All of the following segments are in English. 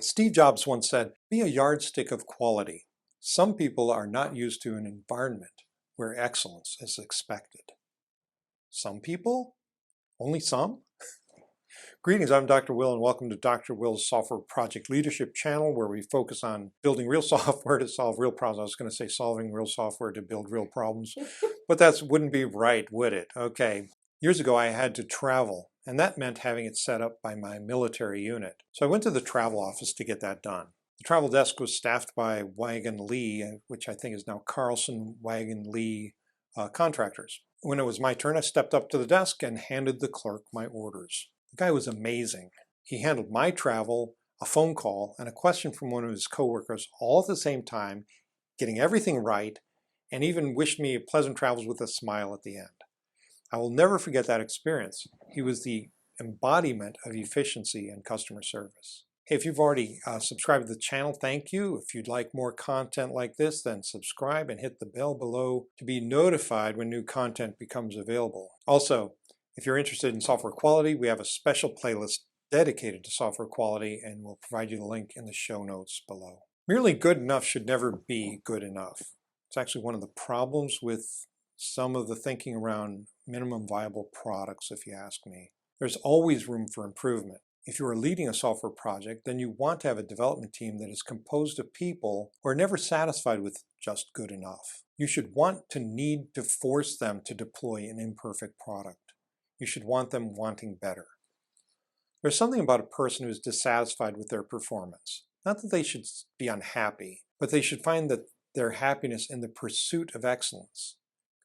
Steve Jobs once said, "Be a yardstick of quality." Some people are not used to an environment where excellence is expected. Some people? Only some? Greetings, I'm Dr. Will, and welcome to Dr. Will's Software Project Leadership channel, where we focus on building real software to solve real problems. I was going to say solving real software to build real problems, but that wouldn't be right, would it? Okay. Years ago, I had to travel, and that meant having it set up by my military unit. So I went to the travel office to get that done. The travel desk was staffed by Wagon Lee, which I think is now Carlson Wagon Lee contractors. When it was my turn, I stepped up to the desk and handed the clerk my orders. The guy was amazing. He handled my travel, a phone call, and a question from one of his coworkers all at the same time, getting everything right, and even wished me pleasant travels with a smile at the end. I will never forget that experience. He was the embodiment of efficiency and customer service. Hey, if you've already subscribed to the channel, thank you. If you'd like more content like this, then subscribe and hit the bell below to be notified when new content becomes available. Also, if you're interested in software quality, we have a special playlist dedicated to software quality, and we'll provide you the link in the show notes below. Merely good enough should never be good enough. It's actually one of the problems with some of the thinking around minimum viable products, if you ask me. There's always room for improvement. If you are leading a software project, then you want to have a development team that is composed of people who are never satisfied with just good enough. You should want to need to force them to deploy an imperfect product. You should want them wanting better. There's something about a person who is dissatisfied with their performance. Not that they should be unhappy, but they should find that their happiness in the pursuit of excellence,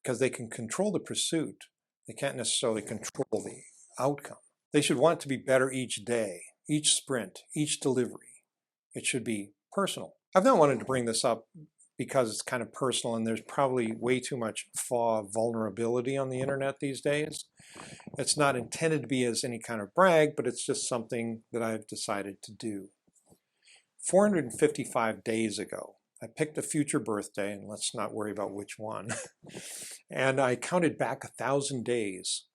because they can control the pursuit. They can't necessarily control the outcome. They should want to be better each day, each sprint, each delivery. It should be personal. I've not wanted to bring this up because it's kind of personal, and there's probably way too much vulnerability on the internet these days. It's not intended to be as any kind of brag, but it's just something that I've decided to do. 455 days ago, I picked a future birthday, and let's not worry about which one, and I counted back 1,000 days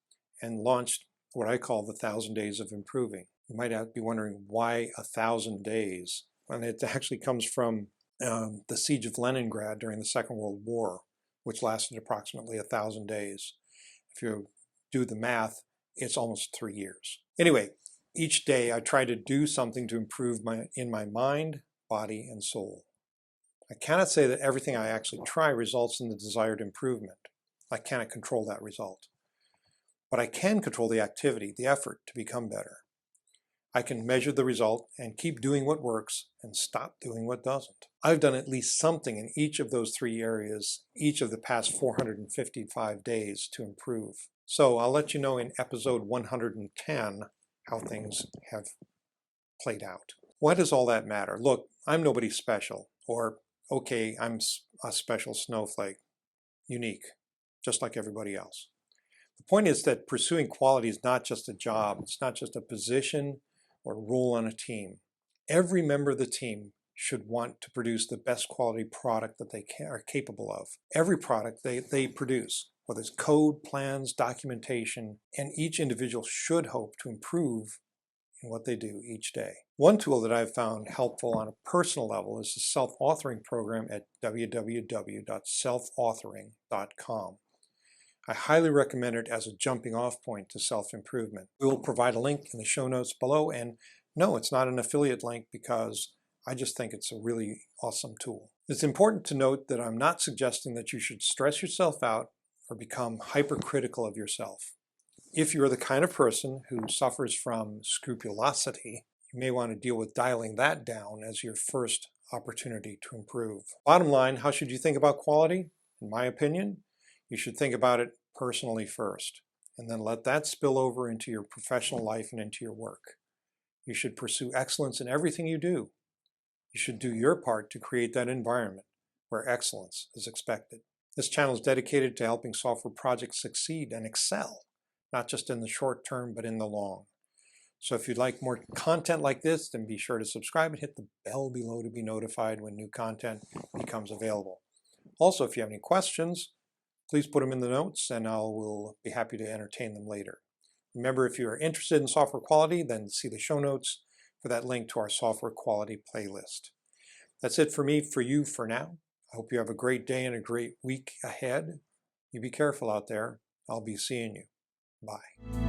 and launched what I call the 1,000 Days of Improving. You might be wondering why 1,000 days, and it actually comes from the siege of Leningrad during the Second World War, which lasted approximately 1,000 days. If you do the math, it's almost 3 years. Anyway, each day I try to do something to improve in my mind, body, and soul. I cannot say that everything I actually try results in the desired improvement. I cannot control that result. But I can control the activity, the effort to become better. I can measure the result and keep doing what works and stop doing what doesn't. I've done at least something in each of those 3 areas, each of the past 455 days to improve. So I'll let you know in episode 110 how things have played out. Why does all that matter? Look, I'm nobody special, or okay, I'm a special snowflake, unique, just like everybody else. The point is that pursuing quality is not just a job. It's not just a position or role on a team. Every member of the team should want to produce the best quality product that they are capable of. Every product they produce, whether it's code, plans, documentation, and each individual should hope to improve in what they do each day. One tool that I've found helpful on a personal level is the self-authoring program at www.selfauthoring.com. I highly recommend it as a jumping off point to self-improvement. We will provide a link in the show notes below, and no, it's not an affiliate link because I just think it's a really awesome tool. It's important to note that I'm not suggesting that you should stress yourself out or become hypercritical of yourself. If you're the kind of person who suffers from scrupulosity, you may want to deal with dialing that down as your first opportunity to improve. Bottom line, how should you think about quality? In my opinion, you should think about it personally first, and then let that spill over into your professional life and into your work. You should pursue excellence in everything you do. You should do your part to create that environment where excellence is expected. This channel is dedicated to helping software projects succeed and excel, not just in the short term, but in the long. So if you'd like more content like this, then be sure to subscribe and hit the bell below to be notified when new content becomes available. Also, if you have any questions, please put them in the notes and I will be happy to entertain them later. Remember, if you are interested in software quality, then see the show notes for that link to our software quality playlist. That's it for me, for you for now. I hope you have a great day and a great week ahead. You be careful out there. I'll be seeing you. Bye.